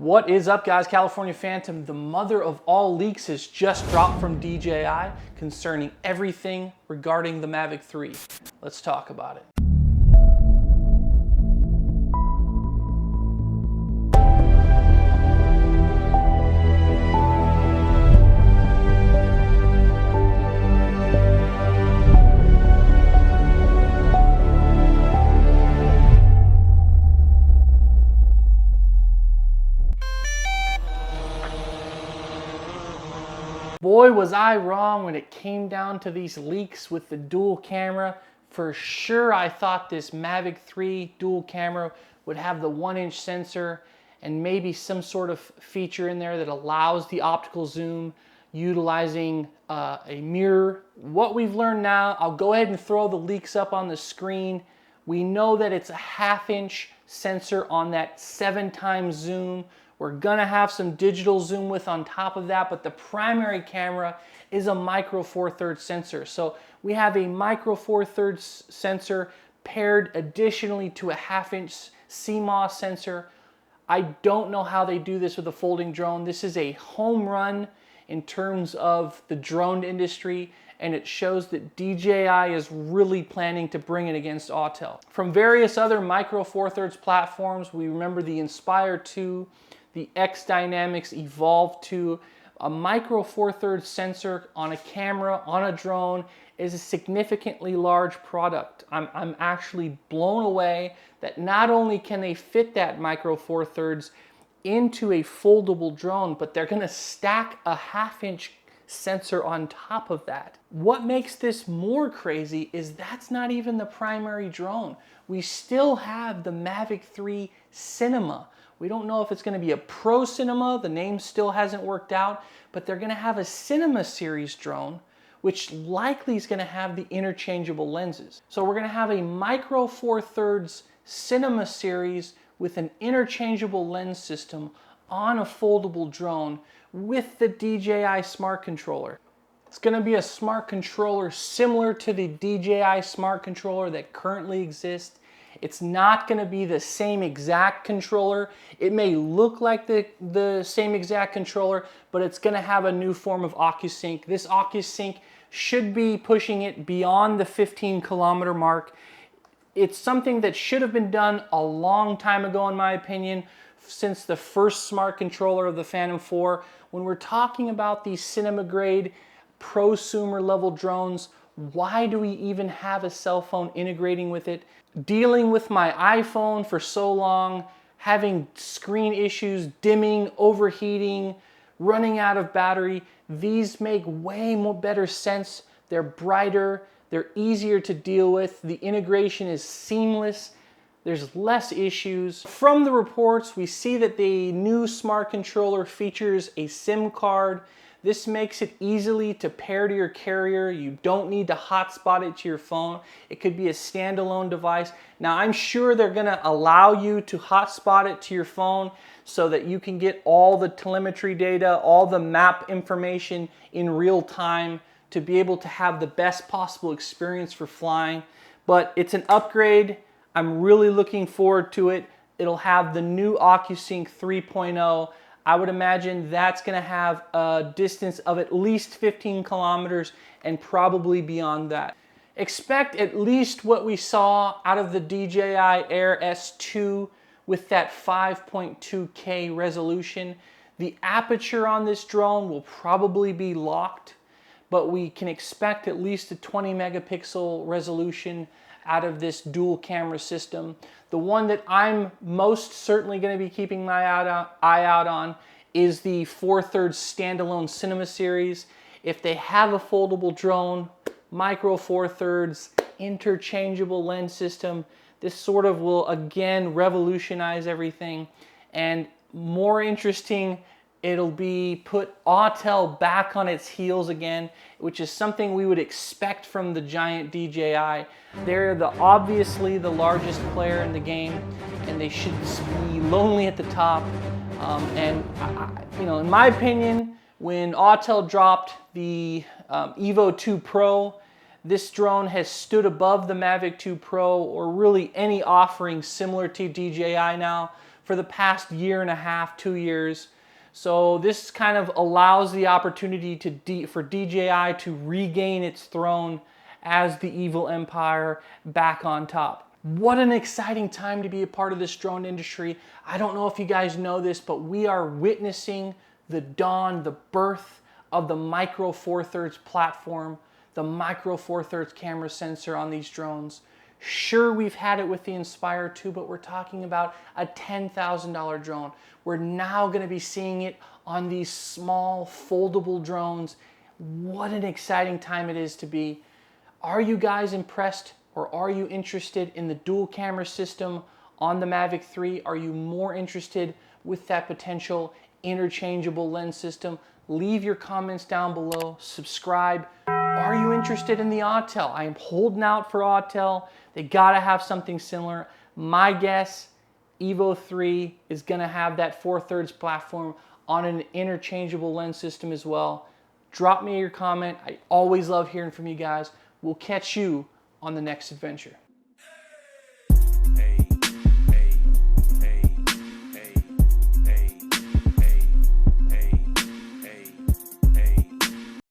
What is up, guys? California Phantom, the mother of all leaks, has just dropped from DJI concerning everything regarding the Mavic 3. Let's talk about it. Boy, was I wrong when it came down to these leaks with the dual camera. For sure, I thought this Mavic 3 dual camera would have the 1-inch sensor and maybe some sort of feature in there that allows the optical zoom utilizing a mirror. What we've learned now, I'll go ahead and throw the leaks up on the screen. We know that it's a 1/2-inch sensor on that 7x zoom. We're gonna have some digital zoom width on top of that, but the primary camera is a micro four thirds sensor. So we have a micro four thirds sensor paired additionally to a 1/2-inch CMOS sensor. I don't know how they do this with a folding drone. This is a home run in terms of the drone industry, and it shows that DJI is really planning to bring it against Autel. From various other micro four thirds platforms, we remember the Inspire 2, the X Dynamics Evolve 2. A micro four thirds sensor on a camera, on a drone, is a significantly large product. I'm actually blown away that not only can they fit that micro four thirds into a foldable drone, but they're gonna stack a 1/2-inch sensor on top of that. What makes this more crazy is that's not even the primary drone. We still have the Mavic 3 Cinema. We don't know if it's going to be a Pro Cinema, the name still hasn't worked out, but they're going to have a Cinema series drone, which likely is going to have the interchangeable lenses. So we're going to have a micro four thirds Cinema series with an interchangeable lens system on a foldable drone with the DJI Smart Controller. It's going to be a smart controller similar to the DJI Smart Controller that currently exists. It's not going to be the same exact controller. It may look like the same exact controller, but it's going to have a new form of OcuSync. This OcuSync should be pushing it beyond the 15-kilometer mark. It's something that should have been done a long time ago, in my opinion, since the first smart controller of the Phantom 4. When we're talking about these cinema-grade, prosumer level drones, why do we even have a cell phone integrating with it? Dealing with my iPhone for so long, having screen issues, dimming, overheating, running out of battery, these make way more better sense. They're brighter, they're easier to deal with, the integration is seamless, there's less issues. From the reports, we see that the new smart controller features a SIM card. This makes it easily to pair to your carrier. You don't need to hotspot it to your phone. It could be a standalone device. Now, I'm sure they're gonna allow you to hotspot it to your phone so that you can get all the telemetry data, all the map information in real time to be able to have the best possible experience for flying. But it's an upgrade. I'm really looking forward to it. It'll have the new OcuSync 3.0. I would imagine that's going to have a distance of at least 15 kilometers and probably beyond that. Expect at least what we saw out of the DJI Air S2 with that 5.2K resolution. The aperture on this drone will probably be locked, but we can expect at least a 20 megapixel resolution out of this dual camera system. The one that I'm most certainly going to be keeping my eye out on is the 4/3 standalone Cinema series. If they have a foldable drone, micro 4/3, interchangeable lens system, this sort of will again revolutionize everything. And more interesting, it'll be put Autel back on its heels again, which is something we would expect from the giant DJI. They're obviously the largest player in the game, and they should be lonely at the top. You know, in my opinion, when Autel dropped the Evo 2 Pro, this drone has stood above the Mavic 2 Pro or really any offering similar to DJI now for the past year and a half, 2 years. So this kind of allows the opportunity for DJI to regain its throne as the evil empire back on top. What an exciting time to be a part of this drone industry. I don't know if you guys know this, but we are witnessing the dawn, the birth of the Micro Four Thirds platform, the Micro Four Thirds camera sensor on these drones. Sure, we've had it with the Inspire 2, but we're talking about a $10,000 drone. We're now going to be seeing it on these small foldable drones. What an exciting time it is to be. Are you guys impressed, or are you interested in the dual camera system on the Mavic 3? Are you more interested with that potential interchangeable lens system? Leave your comments down below. Subscribe. Are you interested in the Autel? I am holding out for Autel. They gotta have something similar. My guess, Evo 3 is gonna have that 4/3 platform on an interchangeable lens system as well. Drop me your comment. I always love hearing from you guys. We'll catch you on the next adventure.